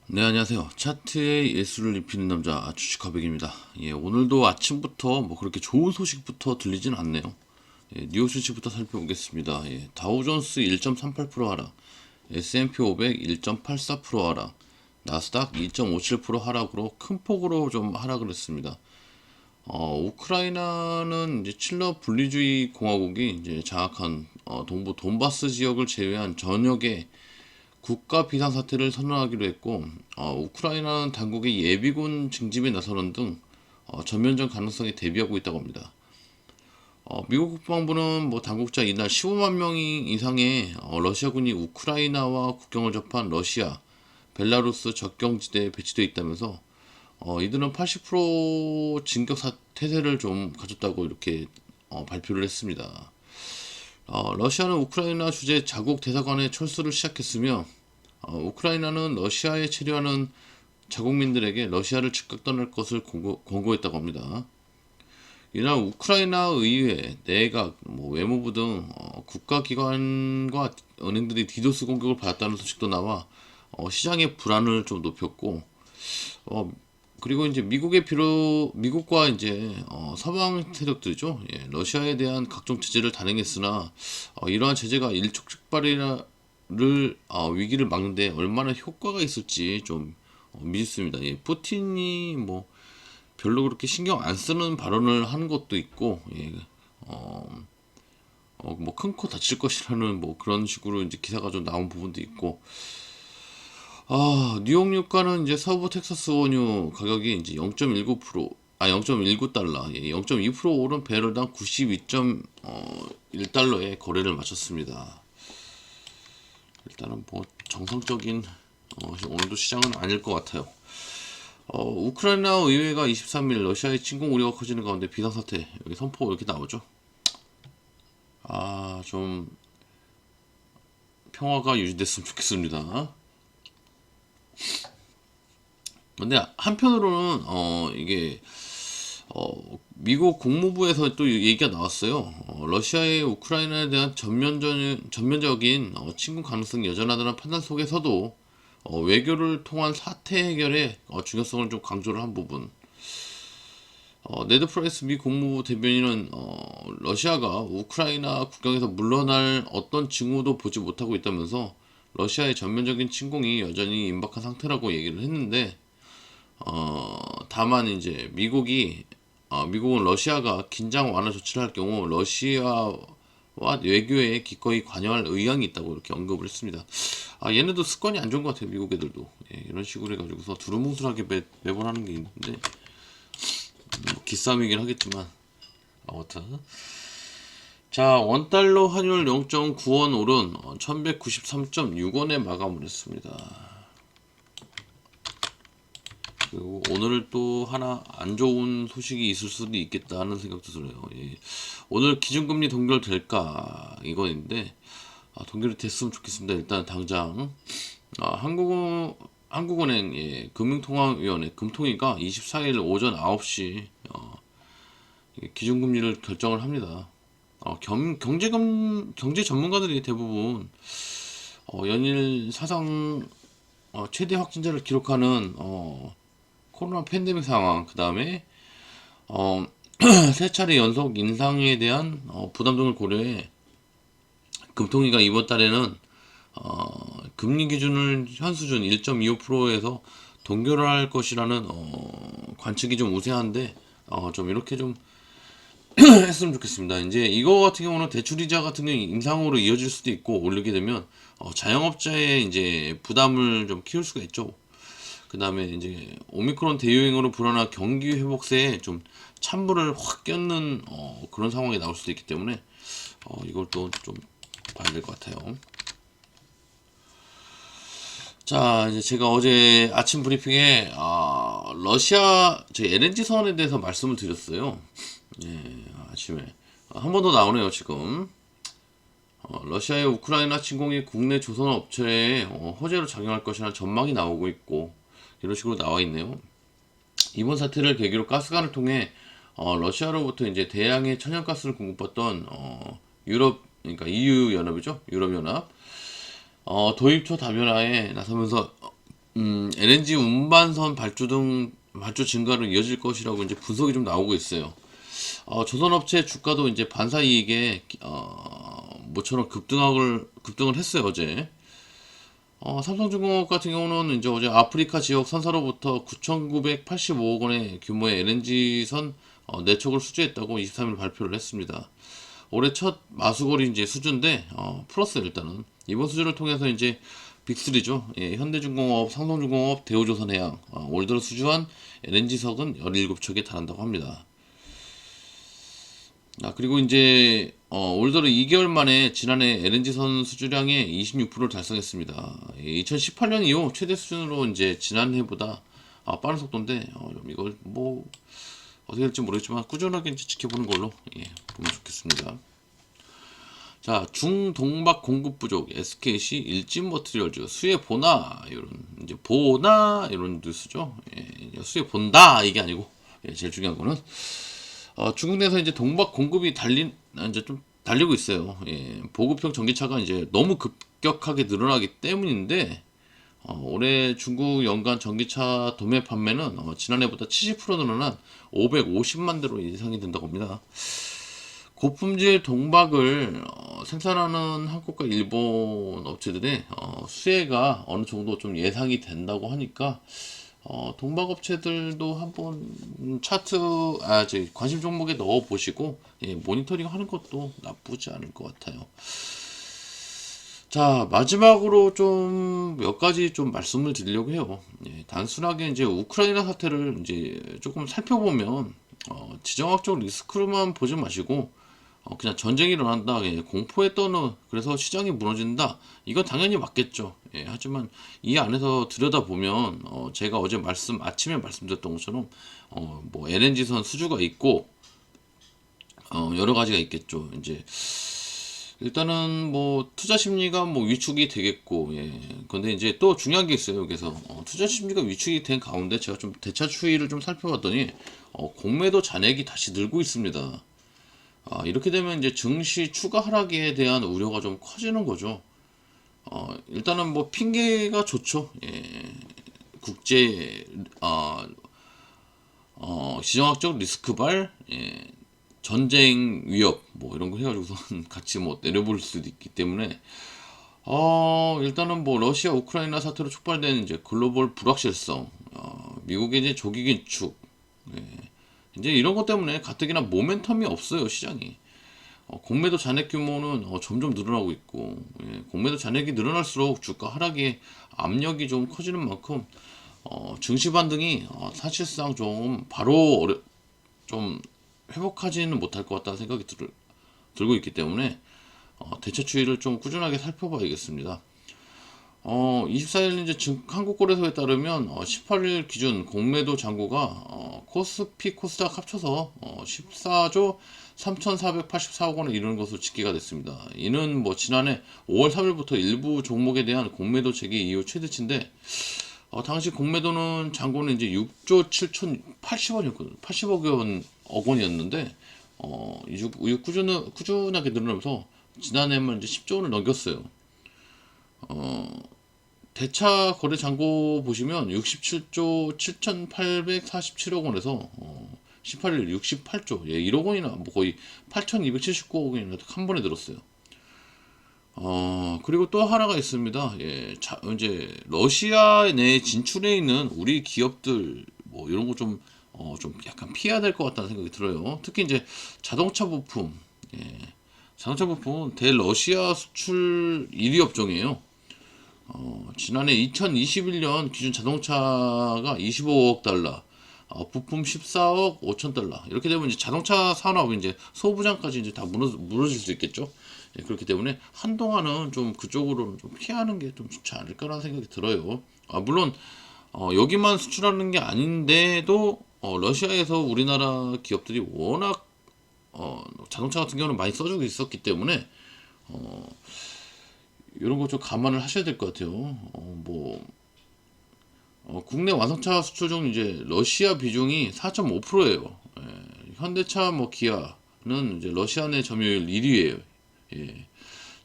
네, 안녕하세요. 차트의 예술을 입히는 남자 주식화백입니다. 예, 오늘도 아침부터 뭐 그렇게 좋은 소식부터 들리진 않네요. 예, 뉴욕 주식부터 살펴보겠습니다. 예, 다우존스 1.38% 하락, S&P 500 1.84% 하락, 나스닥 2.57% 하락으로 큰 폭으로 좀 하락을 했습니다. 우크라이나는 이제 칠러 분리주의 공화국이 이제 장악한 동부 돈바스 지역을 제외한 전역에 국가 비상사태를 선언하기로 했고, 우크라이나는 당국이 예비군 징집에 나서는 등 전면전 가능성에 대비하고 있다고 합니다. 미국 국방부는 뭐 당국자 이날 15만 명 이상의 러시아군이 우크라이나와 국경을 접한 러시아, 벨라루스 접경지대에 배치되어 있다면서 이들은 80% 진격 태세를 좀 가졌다고 이렇게 발표를 했습니다. 러시아는 우크라이나 주재 자국 대사관의 철수를 시작했으며 우크라이나는 러시아에 체류하는 자국민들에게 러시아를 즉각 떠날 것을 권고했다고 합니다. 이날 우크라이나 의회, 내각, 외무부 등 국가기관과 은행들이 디도스 공격을 받았다는 소식도 나와 시장의 불안을 좀 높였고, 어, 그리고 이제 미국과 이제 서방 세력들이죠. 예, 러시아에 대한 각종 제재를 단행했으나 이러한 제재가 일촉즉발을 위기를 막는데 얼마나 효과가 있을지 좀 미지수입니다. 예, 푸틴이 뭐 별로 그렇게 신경 안 쓰는 발언을 하는 것도 있고, 예, 뭐 큰 코 다칠 것이라는 뭐 그런 식으로 이제 기사가 좀 나온 부분도 있고, 뉴욕 유가는 이제 서부 텍사스 원유 가격이 이제 0.19달러, 예, 0.2% 오른 배럴당 92.1달러에 거래를 마쳤습니다. 일단은 뭐 정상적인 오늘도 시장은 아닐 것 같아요. 우크라이나 의회가 23일 러시아의 침공 우려가 커지는 가운데 비상사태 여기 선포 이렇게 나오죠. 좀 평화가 유지됐으면 좋겠습니다. 근데 한편으로는 이게 미국 국무부에서 또 얘기가 나왔어요. 러시아의 우크라이나에 대한 전면적인 침공 가능성이 여전하다는 판단 속에서도 외교를 통한 사태 해결의 중요성을 좀 강조를 한 부분. 네드 프라이스 미 국무부 대변인은 러시아가 우크라이나 국경에서 물러날 어떤 징후도 보지 못하고 있다면서 러시아의 전면적인 침공이 여전히 임박한 상태라고 얘기를 했는데, 다만 이제 미국은 러시아가 긴장 완화 조치를 할 경우 러시아와 외교에 기꺼이 관여할 의향이 있다고 이렇게 언급을 했습니다. 얘네도 습관이 안 좋은 것 같아요. 미국 애들도. 예, 이런 식으로 해가지고서 두루뭉술하게 매번 하는 게 있는데, 뭐 기싸움이긴 하겠지만 아무튼. 자, 원달러 환율 0.9원 오른 1193.6원에 마감을 했습니다. 그리고 오늘 또 하나 안 좋은 소식이 있을 수도 있겠다 하는 생각도 들어요. 예. 오늘 기준금리 동결될까 이거인데, 동결이 됐으면 좋겠습니다. 일단 당장 한국은행, 예, 금융통화위원회 금통위가 24일 오전 9시 기준금리를 결정을 합니다. 경제 전문가들이 대부분 연일 사상 최대 확진자를 기록하는 코로나 팬데믹 상황, 그 다음에 세 차례 연속 인상에 대한 부담 등을 고려해 금통위가 이번 달에는 금리 기준을 현 수준 1.25%에서 동결할 것이라는 관측이 좀 우세한데, 좀 이렇게 좀 했으면 좋겠습니다. 이제 이거 같은 경우는 대출이자 같은 경우 인상으로 이어질 수도 있고, 올리게 되면 자영업자의 이제 부담을 좀 키울 수가 있죠. 그 다음에 이제 오미크론 대유행으로 불어난 경기 회복세에 좀 찬물을 확 껴는 그런 상황이 나올 수도 있기 때문에 이걸 또 좀 봐야 될 것 같아요. 자, 이제 제가 어제 아침 브리핑에 러시아 제 LNG 선언에 대해서 말씀을 드렸어요. 예, 아침에 한 번 더 나오네요 지금. 러시아의 우크라이나 침공이 국내 조선 업체에 호재로 작용할 것이라는 전망이 나오고 있고, 이런 식으로 나와 있네요. 이번 사태를 계기로 가스관을 통해 러시아로부터 이제 대량의 천연가스를 공급받던 유럽, 그러니까 EU 연합이죠. 유럽 연합 도입처 다변화에 나서면서 LNG 운반선 발주 증가로 이어질 것이라고 이제 분석이 좀 나오고 있어요. 조선업체 주가도 이제 반사 이익에 모처럼 급등을 했어요 어제. 삼성중공업 같은 경우는 이제 어제 아프리카 지역 선사로부터 9,985억 원의 규모의 LNG선 내척을 수주했다고 23일 발표를 했습니다. 올해 첫 마수거리 이제 수주인데 플러스 일단은 이번 수주를 통해서 이제 빅3죠. 예, 현대중공업, 삼성중공업, 대우조선해양 올 들어 수주한 LNG석은 17척에 달한다고 합니다. 그리고 이제 올 들어 2개월 만에 지난해 LNG선 수주량의 26%를 달성했습니다. 2018년 이후 최대 수준으로 이제 지난해보다 빠른 속도인데 좀 이걸 뭐 어떻게 될지 모르겠지만 꾸준하게 이제 지켜보는 걸로 보면 좋겠습니다. 자, 중동박 공급 부족, SKC 일진머티리얼즈 수혜 보나 이런 이제 보나 이런 뉴스죠. 수혜 본다 이게 아니고 제일 중요한 거는 중국 내에서 이제 동박 공급이 이제 좀 달리고 있어요. 보급형 전기차가 이제 너무 급격하게 늘어나기 때문인데 올해 중국 연간 전기차 도매 판매는 지난해보다 70% 늘어난 550만 대로 예상이 된다고 합니다. 고품질 동박을 생산하는 한국과 일본 업체들의 수혜가 어느 정도 좀 예상이 된다고 하니까 동박 업체들도 한번 차트 관심 종목에 넣어 보시고 모니터링 하는 것도 나쁘지 않을 것 같아요. 자, 마지막으로 좀 몇 가지 좀 말씀을 드리려고 해요. 단순하게 이제 우크라이나 사태를 이제 조금 살펴보면 지정학적 리스크로만 보지 마시고 그냥 전쟁이 일어난다, 공포에 떠는 그래서 시장이 무너진다. 이건 당연히 맞겠죠. 하지만 이 안에서 들여다보면 제가 어제 아침에 말씀드렸던 것처럼 뭐 LNG선 수주가 있고 여러 가지가 있겠죠. 이제 일단은 뭐 투자 심리가 뭐 위축이 되겠고, 근데 이제 또 중요한 게 있어요. 여기서 투자 심리가 위축이 된 가운데 제가 좀 대차 추이를 좀 살펴봤더니 공매도 잔액이 다시 늘고 있습니다. 이렇게 되면 이제 증시 추가 하락에 대한 우려가 좀 커지는 거죠. 일단은 뭐 핑계가 좋죠. 국제 지정학적 리스크발, 전쟁 위협 뭐 이런 거 해가지고선 같이 뭐 내려볼 수도 있기 때문에 일단은 뭐 러시아 우크라이나 사태로 촉발된 이제 글로벌 불확실성, 미국의 이제 조기 긴축, 이제 이런 것 때문에 가뜩이나 모멘텀이 없어요 시장이. 공매도 잔액 규모는 점점 늘어나고 있고, 공매도 잔액이 늘어날수록 주가 하락의 압력이 좀 커지는 만큼 증시 반등이 사실상 좀 바로 좀 회복하지는 못할 것 같다는 생각이 들고 있기 때문에 대처 추이를 좀 꾸준하게 살펴봐야겠습니다. 24일 이제 한국거래소에 따르면 18일 기준 공매도 잔고가 코스피 코스닥 합쳐서 14조 3,484억 원에 이르는 것으로 집계가 됐습니다. 이는 뭐 지난해 5월 3일부터 일부 종목에 대한 공매도 재개 이후 최대치인데 당시 공매도는 잔고는 이제 6조 7,080원이었거든요. 80억 원이었는데 이후 꾸준하게 늘어나면서 지난해만 이제 10조 원을 넘겼어요. 대차 거래 잔고 보시면 67조 7,847억 원에서 18일 68조 1억 원이나 뭐 거의 8,279억 원이나 한 번에 들었어요. 그리고 또 하나가 있습니다. 이제 러시아 내 진출해 있는 우리 기업들 뭐 이런 거 좀 약간 피해야 될 것 같다는 생각이 들어요. 특히 이제 자동차 부품, 자동차 부품은 대러시아 수출 1위 업종이에요. 지난해 2021년 기준 자동차가 25억 달러, 부품 14억 5천 달러. 이렇게 되면 이제 자동차 산업 이제 소부장까지 이제 다 무너질 수 있겠죠. 그렇기 때문에 한동안은 좀 그쪽으로는 좀 피하는 게 좀 좋지 않을까라는 생각이 들어요. 물론 여기만 수출하는 게 아닌데도 러시아에서 우리나라 기업들이 워낙 자동차 같은 경우는 많이 써주고 있었기 때문에 이런 거 좀 감안을 하셔야 될 것 같아요. 국내 완성차 수출 중 이제 러시아 비중이 4.5%예요. 현대차 뭐 기아는 이제 러시아 내 점유율 1위예요.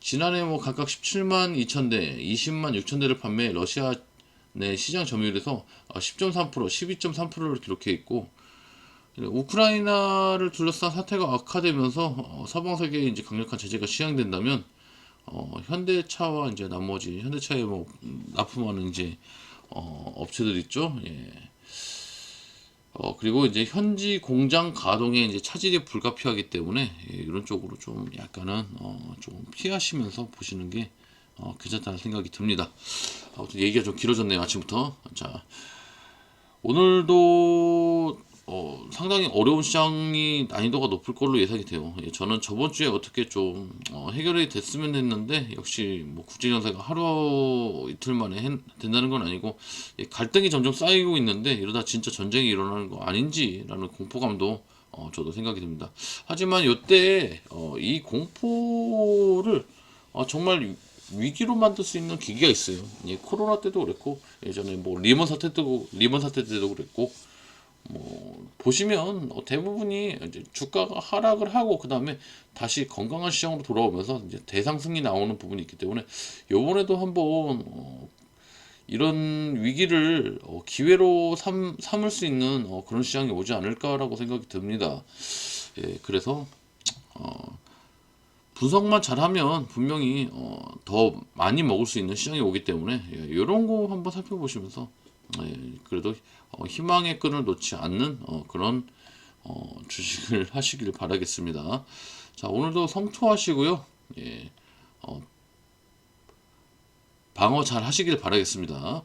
지난해 뭐 각각 17만 2천 대, 20만 6천 대를 판매 러시아 네, 시장 점유율에서 10.3%, 12.3%를 기록해 있고, 우크라이나를 둘러싼 사태가 악화되면서 서방 세계에 이제 강력한 제재가 시행된다면 현대차와 이제 나머지 현대차에 뭐 납품하는 이제 업체들 있죠. 예. 그리고 이제 현지 공장 가동에 이제 차질이 불가피하기 때문에 예, 이런 쪽으로 좀 약간은 좀 피하시면서 보시는 게 괜찮다는 생각이 듭니다. 아무튼 얘기가 좀 길어졌네요, 아침부터. 자, 오늘도 상당히 어려운 시장이 난이도가 높을 걸로 예상이 돼요. 예, 저는 저번 주에 어떻게 좀 해결이 됐으면 했는데 역시 뭐 국제정세가 하루 이틀 만에 된다는 건 아니고 예, 갈등이 점점 쌓이고 있는데 이러다 진짜 전쟁이 일어나는 거 아닌지라는 공포감도 저도 생각이 듭니다. 하지만 이때 이 공포를 정말 위기로 만들 수 있는 기기가 있어요. 예, 코로나 때도 그랬고 예전에 뭐 리먼 사태 때도 그랬고 뭐 보시면 대부분이 이제 주가가 하락을 하고 그 다음에 다시 건강한 시장으로 돌아오면서 이제 대상승이 나오는 부분이 있기 때문에 요번에도 한번 이런 위기를 기회로 삼을 수 있는 그런 시장이 오지 않을까라고 생각이 듭니다. 예, 그래서 분석만 잘하면 분명히 더 많이 먹을 수 있는 시장이 오기 때문에 예, 이런 거 한번 살펴보시면서 예, 그래도 희망의 끈을 놓지 않는 그런 주식을 하시길 바라겠습니다. 자, 오늘도 성투하시고요. 예, 방어 잘 하시길 바라겠습니다.